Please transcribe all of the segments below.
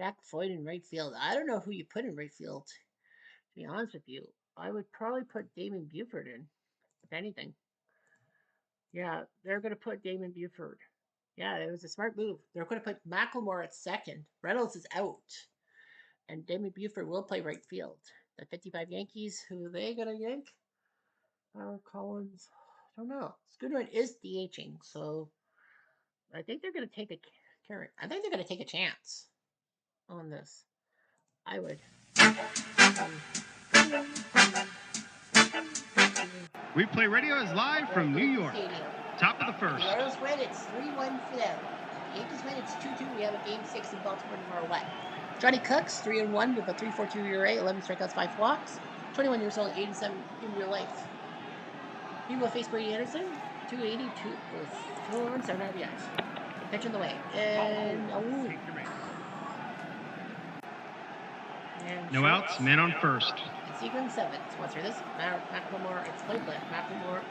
Jack Floyd in right field. I don't know who you put in right field, to be honest with you. I would probably put Damon Buford in, if anything. Yeah, they're going to put Damon Buford. Yeah, it was a smart move. They're going to put McLemore at second. Reynolds is out. And Damon Buford will play right field. The 55 Yankees, who are they going to yank? Howard Collins. I don't know. Scooter is DHing, so I think they're going to take a carrot. I think they're going to take a chance on this. I would. Replay Radio is live from New York. Top of the first. The Orioles win, it's 3-1 for them. The Yankees win, it's 2-2. We have a game 6 in Baltimore tomorrow. What? Johnny Cooks, 3-1 with a 3.42 ERA, 11 strikeouts, 5 walks. 21 years old, 87 in real life. He will face Brady Anderson, 282 with 2 runs, 7 RBIs. The pitch in the way. And no outs, men on first. And Seagram 7. Sponsor this. McLemore, it's played left. McLemore,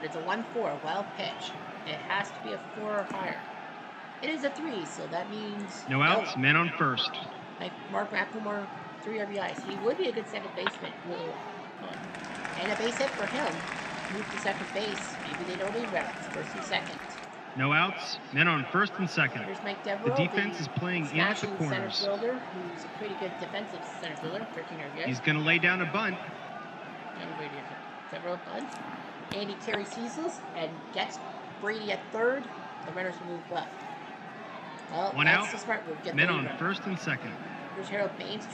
it's a 1-4, wild pitch. It has to be a 4 or higher. It is a 3, so that means no outs, men on first. Like Mark McLemore, 3 RBIs. He would be a good second baseman. And a base hit for him. Move to second base. Maybe they don't need Reynolds. First and second. No outs. Men on first and second. Here's Mike Devereaux, the defense is playing in at the corners. Center fielder, who's a pretty good defensive center fielder. 13 RBIs. He's going to lay down a bunt. Anybody Devereaux bunt. Andy Terry seizes and gets Brady at third. The runners will move left. Well, one that's out. The smart move. Get men on first and second. Here's Harold Baines,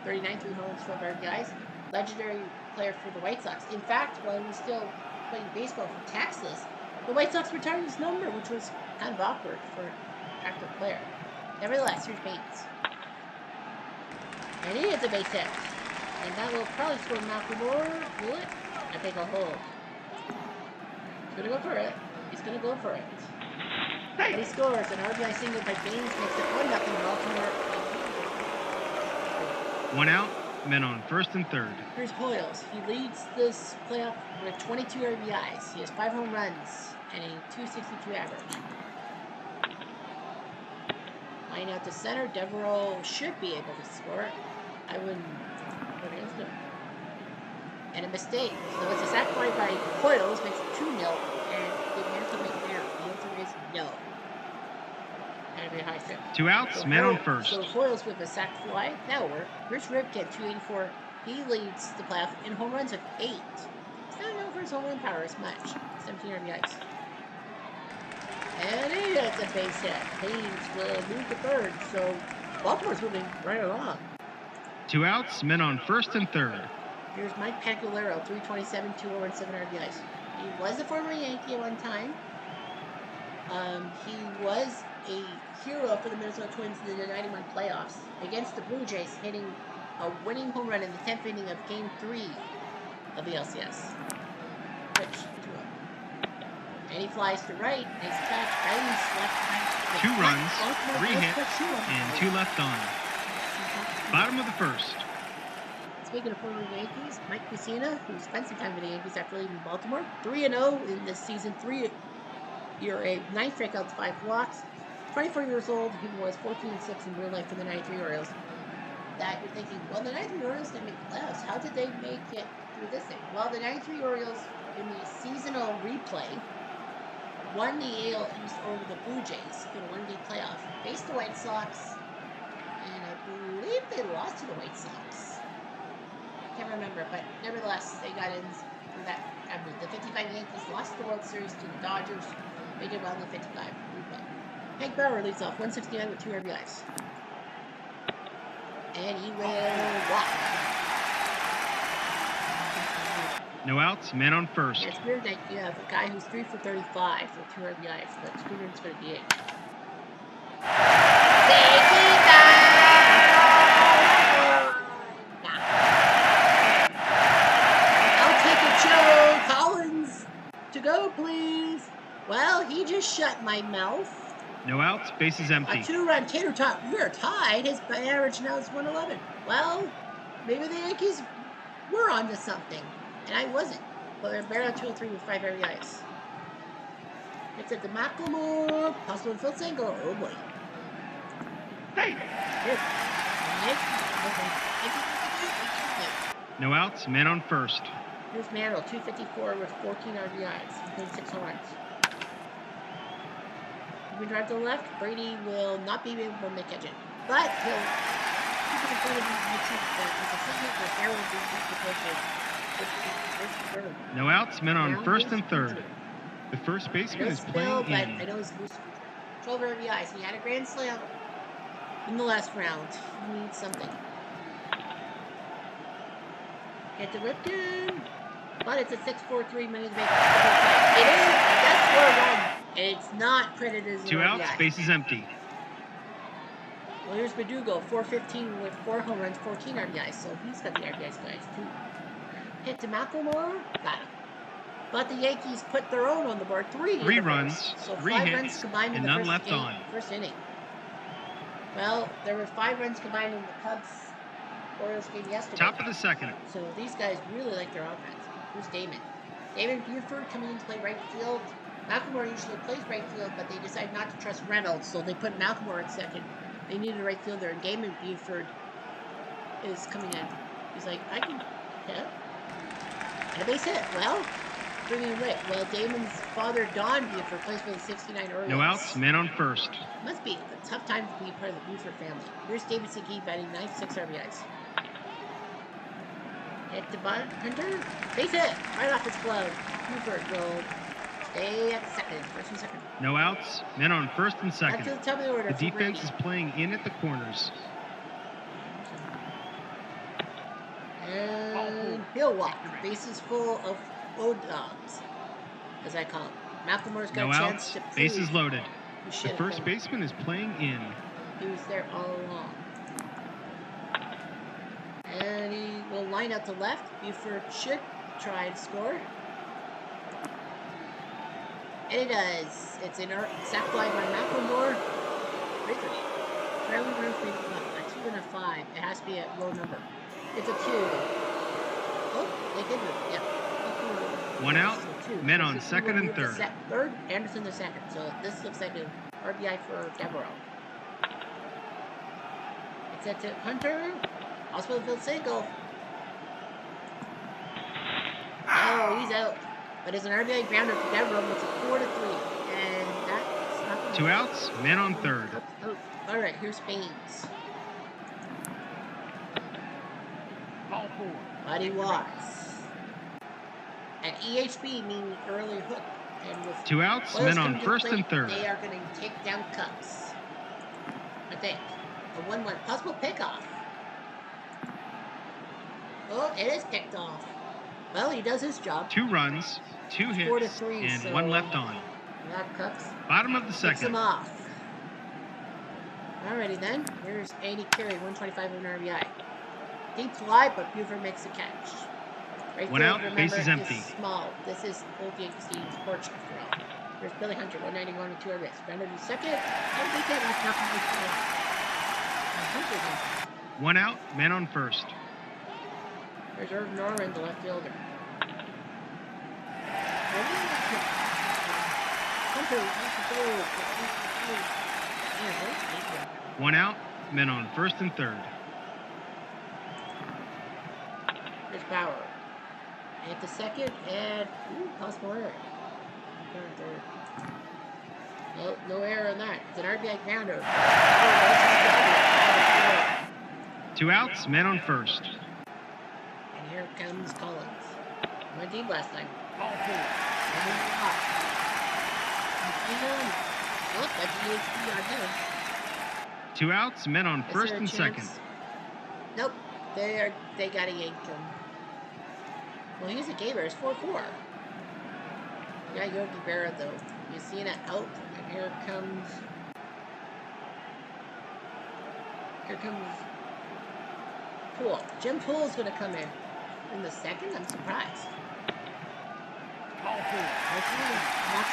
39, 3 homers, 12 RBIs. Legendary player for the White Sox. In fact, while he was still playing baseball for Texas, the White Sox retired his number, which was kind of awkward for an active player. Nevertheless, here's Baines. And he hits a base hit. And that will probably score McLemore. Will it? I think I'll hold. He's going to go for it. He's going to go for it. And he scores. An RBI single by Baines makes it 1-0 Baltimore. 1 out. Men on first and third. Here's Hoyles. He leads this playoff with 22 RBIs. He has 5 home runs and a 262 average. Line out to center. Devereaux should be able to score. I wouldn't put against him. And a mistake. So it's a sac fly by Hoyles, makes it 2-0. And the answer make there. The answer is no. And a high six. 2 outs, So men on first. So Hoyles with a sac fly. That'll work. Here's Ripken, 284. He leads the playoff in home runs with 8. He's not known for his home run power as much. 17 RBIs. And he gets a base hit. Haynes will move to third. So Baltimore's moving right along. 2 outs, men on first and third. Here's Mike Pecoraro, 327, 207 RBIs. He was a former Yankee at one time. He was a hero for the Minnesota Twins in the 91 playoffs against the Blue Jays, hitting a winning home run in the 10th inning of Game 3 of the LCS. Pitch to him. And he flies to right. Nice catch. Baines left. 2 runs, 3 hits, and 2 left on. Bottom of the first. Speaking of former Yankees, Mike Mussina, who spent some time with the Yankees after leaving Baltimore, 3-0 in this season, 3 ERA, 9 strikeouts, 5 walks. 24 years old, he was 14-6 in real life for the 93 Orioles. That you're thinking, well, the 93 Orioles didn't make the playoffs. How did they make it through this thing? Well, the 93 Orioles in the seasonal replay won the AL East over the Blue Jays in a one-game playoff. Faced the White Sox, and I believe they lost to the White Sox. Can't remember, but nevertheless, they got in for that. The 55 Yankees lost the World Series to the Dodgers. They did well in the 55 replay. Hank Bauer leads off 169 with 2 RBIs. And he will walk. No outs, men on first. It's weird that you have a guy who's 3 for 35 with 2 RBIs, but Scooter's going to be 8. I'll take it, Joe Collins. To go, please. Well, he just shut my mouth. No outs, bases empty. A 2-run tater tot. We're tied. His average now is 111. Well, maybe the Yankees were onto something, and I wasn't. But they're barely on 2-3 with 5 RBIs. It's at the McLemore. Possible infield single. Oh boy. Hey! No outs, men on first. Here's Mantle, 254 with 14 RBIs, including 6 home runs. If we drive to the left, Brady will not be able to catch it, but he'll keep it in front of him. No outs, men on first and third. The first baseman is playing in. I know he's loose. 12 RBIs. He had a grand slam in the last round. He needs something. Hit the Ripken. But it's a 6-4-3 minute to make. It is. That's for a run. And it's not credited as an 2 RBI. outs, bases empty. Well, here's Verdugo, 415 with 4 home runs, 14 RBIs. So he's got the RBIs, guys, too. Hit to McLemore. Got him. But the Yankees put their own on the board. 3 runs, so 3 5 hits, runs combined in and the none first left inning, on. First inning. Well, there were 5 runs combined in the Cubs-Orioles game yesterday. Top of the second. So these guys really like their offense. Here's Damon. Damon Buford coming in to play right field. McLemore usually plays right field, but they decided not to trust Reynolds, so they put McLemore at second. They needed a right fielder, and Damon Buford is coming in. He's like, I can hit. And a base hit. Well, bringing it away. Well, Damon's father, Don Buford, plays for the 69 Orioles. No outs, men on first. Must be a tough time to be part of the Buford family. Here's David Segui batting 96 RBIs. Hit the bunt, Hunter. Base hit. Right off his glove. Buford will stay at second. First and second. No outs, men on first and second. Back to the top of the order. The defense is playing in at the corners. And he'll walk. Bases full of old dogs, as I call them. McLemore's got No a chance outs, to prove bases loaded. he The should have first been. baseman is playing in. He was there all along. And he will line out to left. Buford should try to score. And he does. It's an sac fly by McLemore. Breaker. Fairly run free a 2 and a 5. It has to be a low number. It's a 2. Oh, they did move. Yeah. 1 out, So 2. men So on he second will and move to third. Third, Anderson the second. So this looks like an RBI for Devereaux. It's at Hunter. Hospital field single. Oh, he's out. But it's an RBI grounder for Devereaux. It's a 4-3. And that's not good. 2 outs, men on third. Oh, all right, here's Baines. Ball 4. Buddy walks. And EHB meaning early hook. And with 2 outs, Oilers men on coming to first plate, and third. They are going to take down Cubs. I think. A 1-1 possible pickoff. Oh, it is picked off. Well, he does his job. 2 runs, 2 hits, 4-3, and so 1 left on. That Cubs Bottom of the picks second. him off. Alrighty then. Here's Andy Carey, 125 of an RBI. Deep fly, but Buford makes the catch. Right 1 field, out, remember, bases empty. is small. This is old Yankee Stadium's porch after all. There's Billy Hunter, 191 and 2 RBIs. Bender to second. And they get left off the Hunter's in. 1 out, men on first. There's Irv Norman, the left fielder. Hunter, 1 out, men on first and third. There's Bauer. At the second, and possible error. No error on that. It's an RBI grounder. 2 outs, men on first. And here comes Collins. Went deep last time. Ball 4. Oh, that's EHP on him. 2 outs, men on Is first there a and chance? second. Nope. They gotta yank him. Well, he's a gamer. It's 4-4. Yeah, Yogi Berra though. You seen it out, and here comes Poole. Jim Poole's gonna come in the second. I'm surprised. Ball 4. Not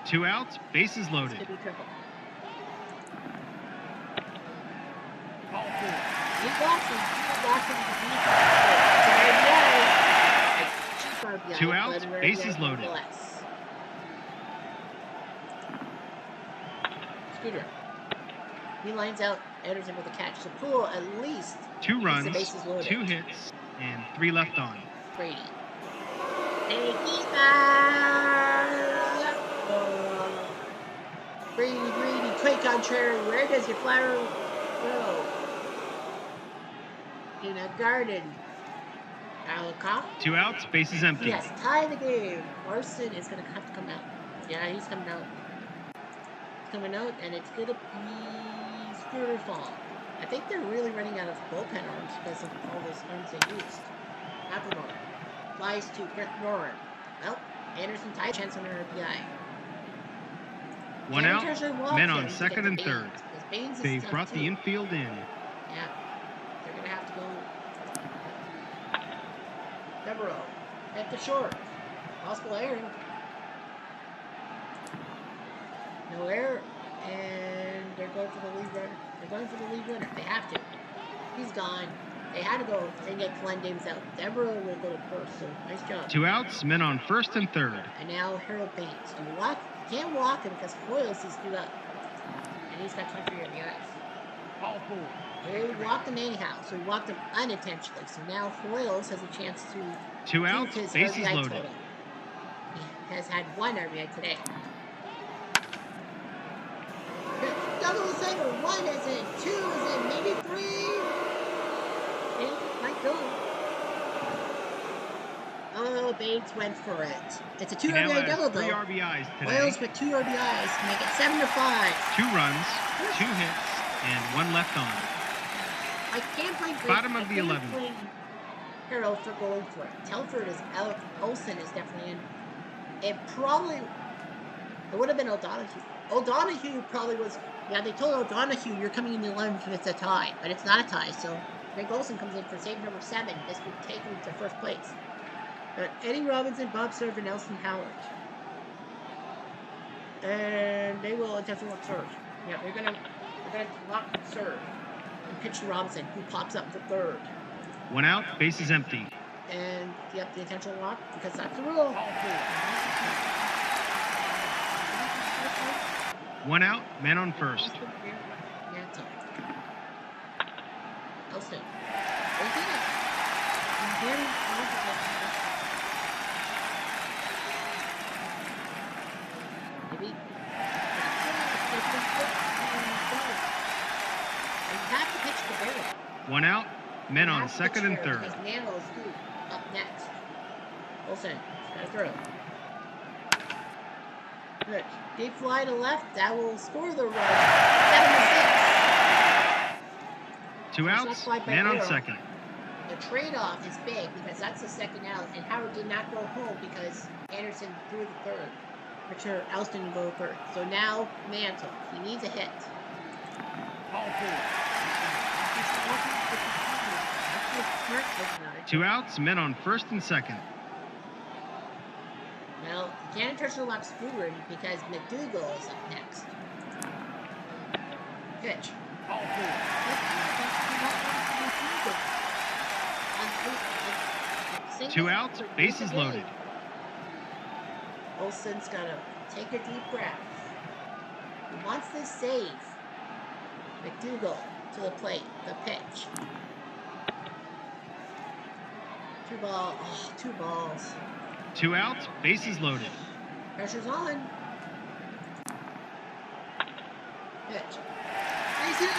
2 outs, bases loaded. Could be triple. Ball 4. He blocks him. It's an RBI. 2 outs, but an bases RBI loaded. nonetheless. Scooter. He lines out Anderson with a catch. So Poole at least 2 keeps runs, the bases loaded. 2 hits, and 3 left on. Brady. Hey, keep that! Brady, quite contrary. Where does your flower grow? In a garden. Alcock. 2 outs, bases empty. Yes, tie the game. Larson is going to have to come out. Yeah, he's coming out. He's coming out, and it's going to be Scooter's fault. I think they're really running out of bullpen arms because of all those arms they used. Applemore flies to Brett Noren. Well, Anderson tied chance on an RBI. 1 out, men on second and third. They've brought the infield in. Yeah, they're going to have to go. Devereaux at the short. Possible error. No error. And they're going for the lead runner. They're going for the lead runner. They have to. He's gone. They had to go and get Glenn Davis out. Devereaux will go to first, so nice job. 2 outs, men on first and third. And now Harold Baines. You walk, can't walk him because Hoyles is due up. And he's got 23 on the ice. Ball 4. They walked him anyhow, so he walked him unintentionally. So now Hoyles has a chance to 2 outs, his bases RBI loaded. total. He has had 1 RBI today. Double single, 1 is in, 2 is in, maybe 3. It might go. Oh, Bates went for it. It's a 2 He now RBI has double 3 though. RBIs today. Hoyles with 2 RBIs to make it 7-5. 2 runs, 2 hits, and 1 left on. I can't blame Bottom of the 11th. Harold for going for it. Telford is out. Olsen is definitely in. It would have been O'Donohue. O'Donohue probably was. Yeah, they told O'Donohue you're coming in the 11th if it's a tie, but it's not a tie. So Greg Olsen comes in for save number 7. This would take him to first place. But Eddie Robinson, Bob Serve, and Nelson Howard, and they will attempt to lock serve. Yeah, they're gonna lock serve and pitch to Robinson, who pops up for third. 1 out, bases empty. And yep, the intentional walk because that's the rule. 1 out, man on first. Elston. They did it. Very confident. Maybe. You have to pitch the barrel. 1 out, men on second and third. Because Nano is due up next. Olsen, got to throw. Good. Deep fly to left. That will score the run. 7-6. 2 outs, man on second. The trade-off is big because that's the second out, and Howard did not go home because Anderson threw the third. For sure, Elston will go third. So now Mantle. He needs a hit. Ball 4. 2 outs, men on first and second. Well, you can't intentionally lock Scooter because McDougal is up next. Pitch. Ball 4. 2 outs, bases loaded. Olsen's got to take a deep breath. He wants this save. McDougal to the plate. The pitch. 2 balls. Oh, 2 balls. 2 outs, bases loaded. Pressure's on. Pitch. Base hit.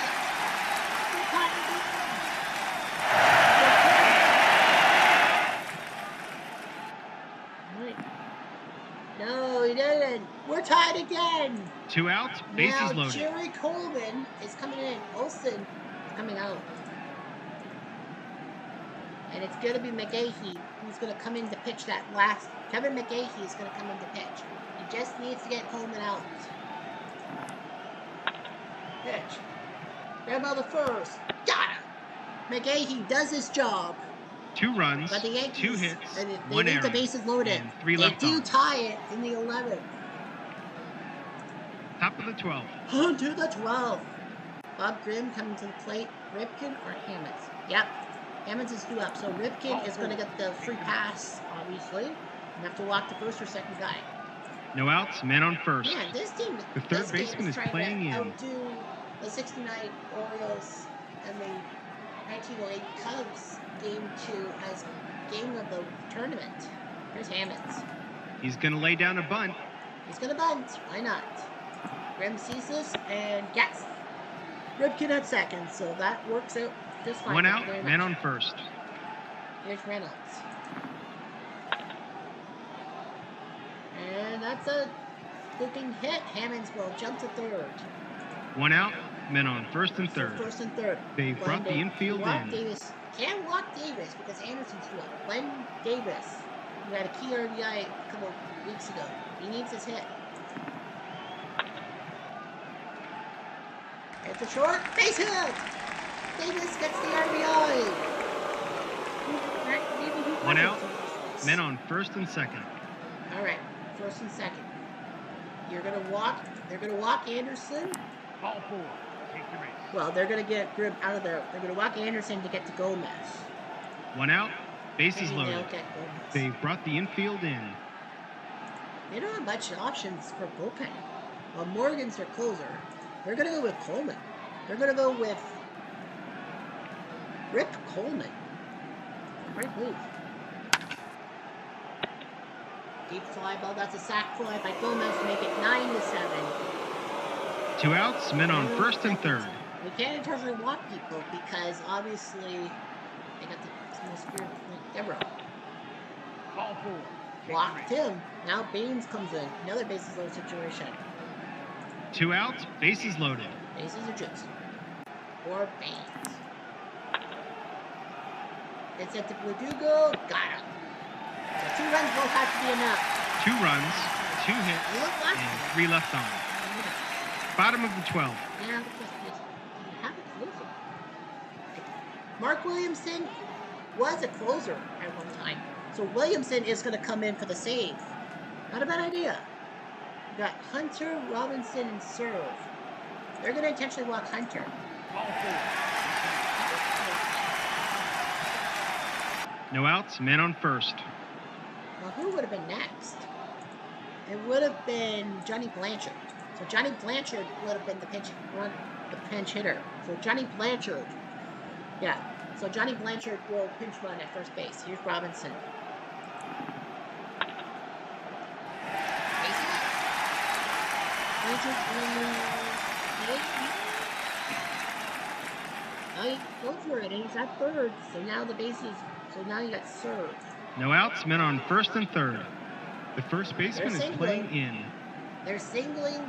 No, he didn't. We're tied again. 2 outs, bases now, loaded. Jerry Coleman is coming in. Olsen is coming out. And it's going to be McGahee who's going to come in to pitch that last. Kevin McGahee is going to come in to pitch. He just needs to get Coleman out. Pitch. Grab by the first. Got him. McGahee does his job. 2 runs, But the Yankees, 2 hits, they 1 leave error, the bases loaded. and 3 They left do on. tie it in the 11th. Top of the 12th. On to the 12th. Bob Grimm coming to the plate. Ripken or Hammonds? Yep. Hammonds is due up, so Ripken is going to get the free pass, obviously. You have to walk the first or second guy. No outs, men on first. Man, this team, The third this game baseman is trying playing to in. outdo the 69 Orioles and the 1908 Cubs game 2 as game of the tournament. Here's Hammonds. He's going to lay down a bunt. He's going to bunt. Why not? Grim sees this and gets Ripken at second, so that works out just fine. One out, men on first. Here's Reynolds. And that's a looking hit. Hammonds will jump to third. One out, men on first and third. So first and third. They brought the infield in. Davis. Can't walk Davis because Anderson's too up. Glenn Davis, who had a key RBI a couple weeks ago. He needs his hit. It's a short base hit. Davis gets the RBI. One out, men on first and second. All right, first and second. You're gonna walk. They're gonna walk Anderson. Ball 4. Take the race. Well, they're gonna get Grim out of there. They're gonna walk Anderson to get to Gomez. One out, bases Maybe loaded. they'll get Gomez. They brought the infield in. They don't have much options for bullpen. Well, Morgan's their closer. They're gonna go with Coleman. They're gonna go with Rip Coleman. Great move. Deep fly ball. That's a sac fly by Gomez to make it 9-7. Two outs, men on first and third. We can't entirely walk people because obviously they got the most spirit like Devereaux. Ball 4. Blocked him. Now Baines comes in. Another bases loaded situation. Two outs, bases loaded. Bases are just. Or Baines. It's at the Verdugo. Got him. So 2 runs both have to be enough. 2 runs, 2 hits, and 3 left on. Bottom of the 12th. Now the question is, do you have a closer? Mark Williamson was a closer at one time. So Williamson is going to come in for the save. Not a bad idea. We got Hunter, Robinson, and Serve. They're going to intentionally walk Hunter. Ball 4. No outs, men on first. Well, who would have been next? It would have been Johnny Blanchard. So Johnny Blanchard would have been the pinch hitter. So Johnny Blanchard, yeah. So Johnny Blanchard will pinch run at first base. Here's Robinson. I go for it, and he's at third. So now the bases. So now you got Serve. No outs, men on first and third. The first baseman is singling. playing in. They're singling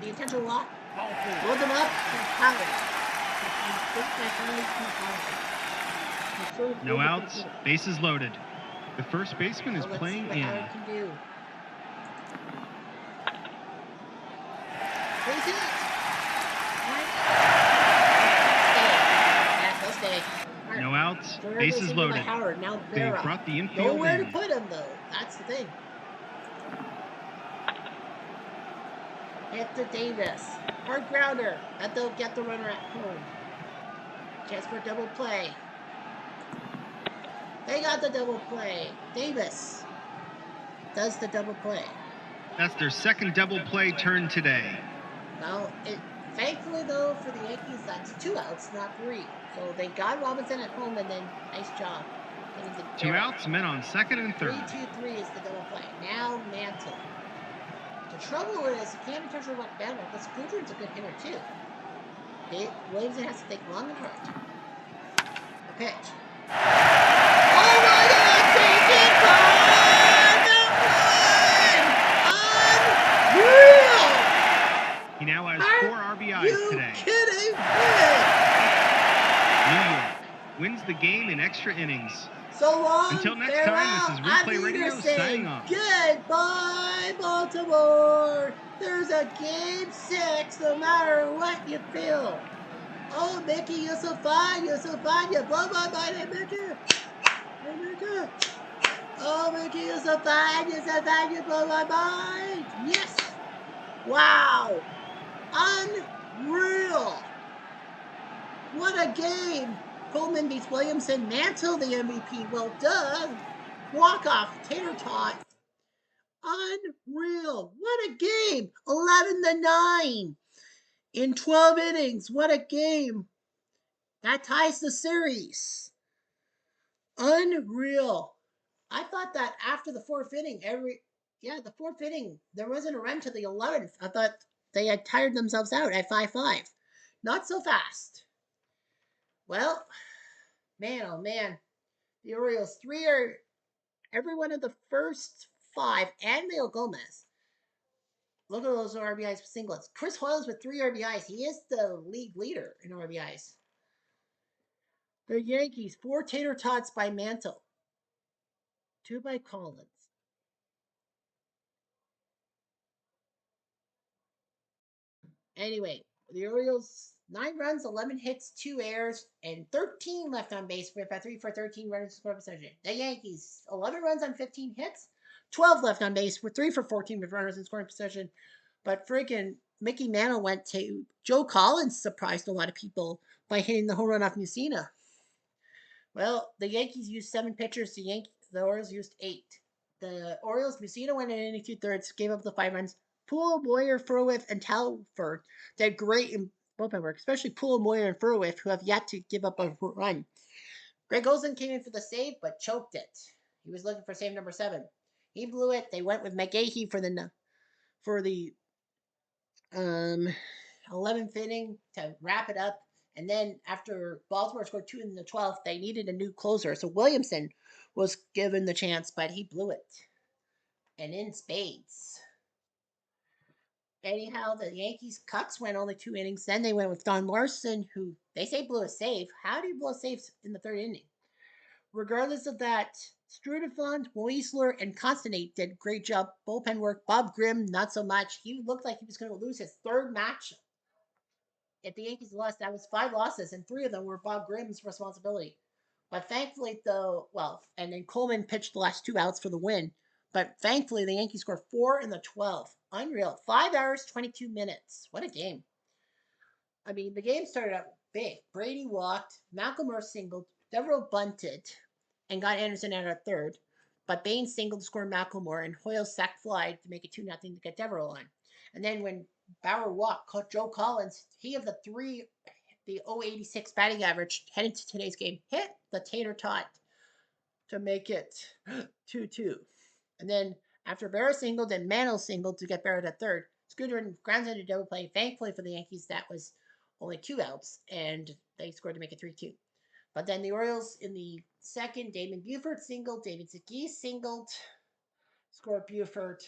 the intentional walk. Ball 4. Load them up to Howard. No outs, bases loaded. The first baseman is Let's playing see what in. Howard can do. Base hit. Yeah, he'll stay. No outs, So bases single by loaded. Howard. Now They Vera. brought the infield Nowhere to in. put him though. That's the thing. Hit to Davis. Hard grounder. That they'll get the runner at home. Chance for double play. They got the double play. Davis does the double play. That's their second double play turn today. Well, thankfully though for the Yankees, that's 2 outs, not 3. So they got Robinson at home, and then nice job getting the 2 outs, men on second and third. 3-2-3 is the double play. Now Mantle. The trouble is you can't intentionally walk Bednar, but Scooter's a good hitter too. Williamson has to think long and hard. The pitch. Oh my God! Take it on! Unreal! He now has 4 RBIs You today. kidding me? New York wins the game in extra innings. So long. Until next farewell. time, this is Replay I'm Radio Anderson. signing off. Goodbye, Baltimore. There's a game 6, no matter what you feel. Oh, Mickey, you're so fine. You're so fine. You blow my mind, hey, Mickey. Hey, Mickey. Oh, Mickey, you're so fine. You're so fine. You blow my mind. Yes. Wow. Unreal. What a game. Coleman beats Williamson. Mantle the MVP. Well done. Walk-off. Tater tot. Unreal. What a game. 11-9 in 12 innings. What a game. That ties the series. Unreal. I thought that after the fourth inning, the fourth inning, there wasn't a run to the 11th. I thought they had tired themselves out at 5-5. Not so fast. Well, man, oh man. The Orioles, three are every one of the first five, and Leo Gomez. Look at those RBIs singlets. Chris Hoyles with 3 RBIs. He is the league leader in RBIs. The Yankees, 4 tater tots by Mantle, 2 by Collins. Anyway, the Orioles, 9 runs, 11 hits, 2 errors, and 13 left on base with a 3 for 13 runners scored possession. The Yankees, 11 runs on 15 hits, 12 left on base with 3 for 14 with runners in scoring possession. But freaking Mickey Mantle went to Joe Collins, surprised a lot of people by hitting the home run off Mussina. Well, the Yankees used 7 pitchers. The Orioles used 8. The Orioles, Mussina went in inning 2/3, gave up the 5 runs. Poole, Moyer, Furwith, and Talford did great in bullpen work, especially Poole, Moyer, and Furwith, who have yet to give up a run. Greg Olson came in for the save, but choked it. He was looking for save number 7. He blew it. They went with McGahee for the 11th inning to wrap it up. And then after Baltimore scored 2 in the 12th, they needed a new closer. So Williamson was given the chance, but he blew it. And in spades. Anyhow, the Yankees cuts went only 2 innings. Then they went with Don Larson, who they say blew a save. How do you blow a save in the 3rd inning? Regardless of that, Strudefond, Moisler, and Constantine did great job bullpen work. Bob Grimm, not so much. He looked like he was going to lose his 3rd match. If the Yankees lost, that was 5 losses, and 3 of them were Bob Grimm's responsibility. But thankfully, and then Coleman pitched the last 2 outs for the win. But thankfully, the Yankees scored 4 in the 12th. Unreal. 5 hours, 22 minutes. What a game. I mean, the game started out big. Brady walked, Malcolm Moore singled, Devereaux bunted, and got Anderson out at 3rd. But Baines singled to score Malcolm Moore, and Hoyle sack fly to make it 2-0 to get Devereaux on. And then when Bauer walked, Joe Collins, he of the 086 batting average heading to today's game, hit the tater tot to make it 2-2. And then after Barrett singled and Mantle singled to get Barrett at 3rd, Scooter grounded a double play. Thankfully for the Yankees, that was only 2 outs, and they scored to make it 3-2. But then the Orioles in the 2nd, Damon Buford singled, David Zagee singled, scored Buford.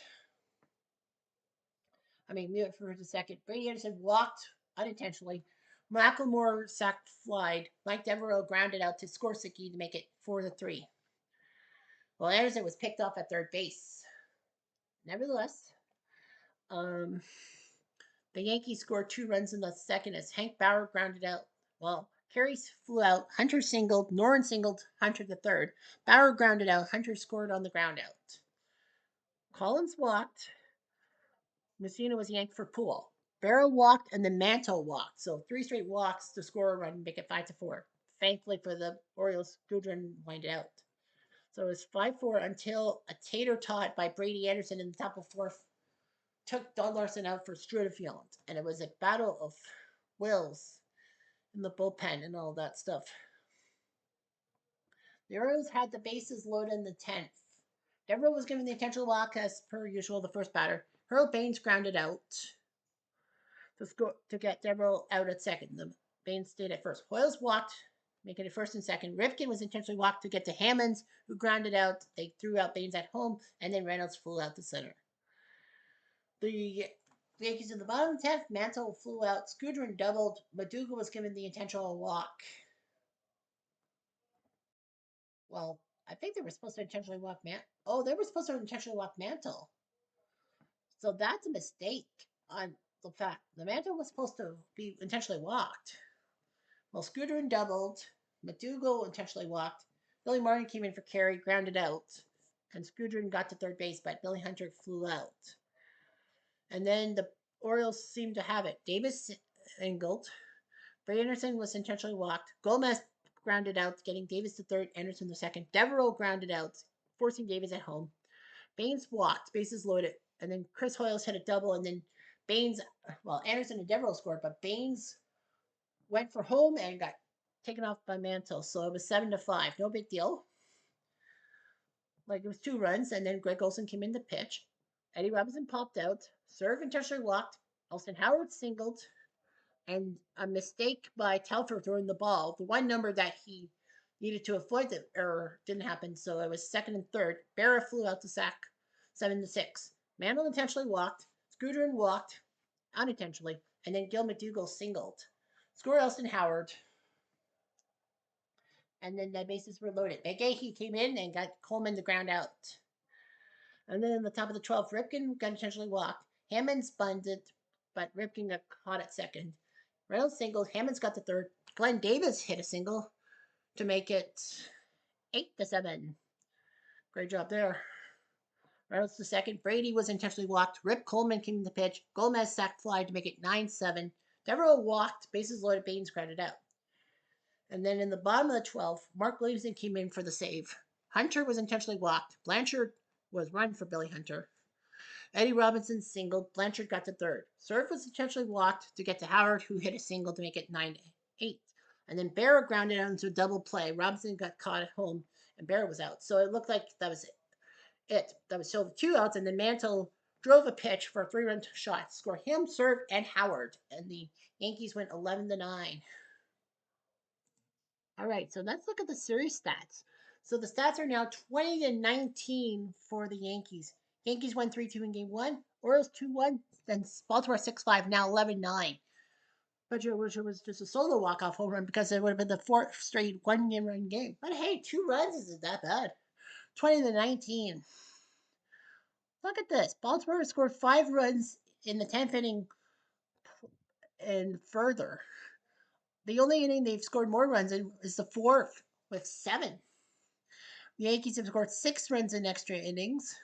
Buford the 2nd. Brady Anderson walked unintentionally. Malcolm Moore sacked flied. Mike Devereaux grounded out to score Zagee to make it 4-3. Well, Anderson was picked off at 3rd base. Nevertheless, the Yankees scored 2 runs in the 2nd as Hank Bauer grounded out. Well, Carries flew out. Hunter singled. Noren singled. Hunter the 3rd. Bauer grounded out. Hunter scored on the ground out. Collins walked. Mussina was yanked for Poole. Barrow walked and then Mantle walked. So 3 straight walks to score a run and make it 5-4. Thankfully for the Orioles, Goodwin winded out. So it was 5-4 until a tater tot by Brady Anderson in the top of 4th took Don Larson out for Strudefeld. And it was a battle of wills in the bullpen and all that stuff. The Orioles had the bases loaded in the 10th. Devereaux was given the intentional walk as per usual, the first batter. Harold Baines grounded out to get Devereaux out at 2nd. The Baines stayed at 1st. Hoyles walked, making it 1st and 2nd. Rifkin was intentionally walked to get to Hammonds, who grounded out. They threw out Baines at home, and then Reynolds flew out the center. The Yankees in the bottom 10th, Mantle flew out. Scudrin doubled. Maduga was given the intentional walk. Well, I think they were supposed to intentionally walk they were supposed to intentionally walk Mantle. So that's a mistake on the fact the Mantle was supposed to be intentionally walked. Well, Scudrin doubled. McDougal intentionally walked. Billy Martin came in for carry, grounded out, and Scudrin got to 3rd base, but Billy Hunter flew out. And then the Orioles seemed to have it. Davis singled. Bray Anderson was intentionally walked. Gomez grounded out, getting Davis to 3rd, Anderson to 2nd. Devereaux grounded out, forcing Davis at home. Baines walked, bases loaded, and then Chris Hoyles hit a double, and then Anderson and Devereaux scored, but Baines went for home and got taken off by Mantle, so it was 7-5. No big deal. Like, it was 2 runs, and then Greg Olson came in to pitch. Eddie Robinson popped out, served intentionally walked. Austin Howard singled, and a mistake by Telfer throwing the ball. The one number that he needed to avoid the error didn't happen, so it was second and third. Berra flew out to sack, 7-6. Mantle intentionally walked. Scooter walked unintentionally, and then Gil McDougall singled. Score Austin Howard, and then the bases were loaded. McGahee came in and got Coleman the ground out. And then in the top of the 12th, Ripken got intentionally walked. Hammonds bunted, but Ripken got caught at second. Reynolds singled. Hammonds got the third. Glenn Davis hit a single to make it 8-7. Great job there. Reynolds the second. Brady was intentionally walked. Rip Coleman came to the pitch. Gomez sack fly to make it 9-7. Devereaux walked. Bases loaded. Baines grounded out. And then in the bottom of the 12th, Mark Williamson came in for the save. Hunter was intentionally walked. Blanchard was run for Billy Hunter. Eddie Robinson singled. Blanchard got to third. Surf was intentionally walked to get to Howard, who hit a single to make it 9-8. And then Berra grounded out into a double play. Robinson got caught at home, and Berra was out. So it looked like that was it. That was still 2 outs, and then Mantle drove a pitch for a 3-run shot. Score him, Surf, and Howard. And the Yankees went 11-9. All right, so let's look at the series stats. So the stats are now 20-19 for the Yankees. Yankees won 3-2 in game 1. Orioles 2-1. Then Baltimore 6-5, now 11-9. But it was just a solo walk-off home run because it would have been the 4th straight one-run game. But hey, 2 runs isn't that bad. 20-19. Look at this. Baltimore scored 5 runs in the 10th inning and further. The only inning they've scored more runs in is the 4th with 7. The Yankees have scored 6 runs in extra innings.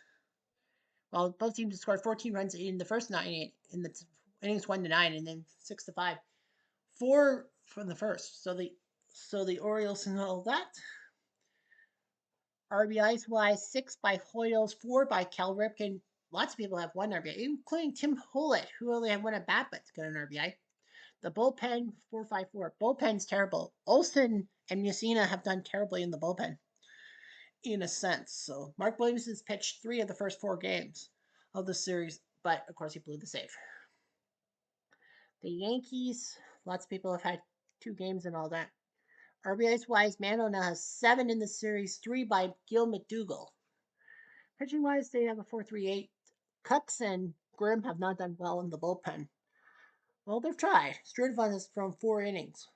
Well, both teams have scored 14 runs in the first 9 in the innings 1-9, and then 6-5. 4 from the first. So the Orioles and all that. RBIs wise, 6 by Hoyles, 4 by Cal Ripken. Lots of people have 1 RBI, including Tim Hollett, who only had 1 at bat but got an RBI. The bullpen, 4-5-4. Bullpen's terrible. Olsen and Mussina have done terribly in the bullpen, in a sense. So Mark Williams has pitched 3 of the first 4 games of the series, but of course he blew the save. The Yankees, lots of people have had 2 games and all that. RBIs wise, Mano now has 7 in the series, 3 by Gil McDougall. Pitching wise, they have a 4.38. Cux and Grimm have not done well in the bullpen. Well, they've tried. Sturdivant has thrown 4 innings.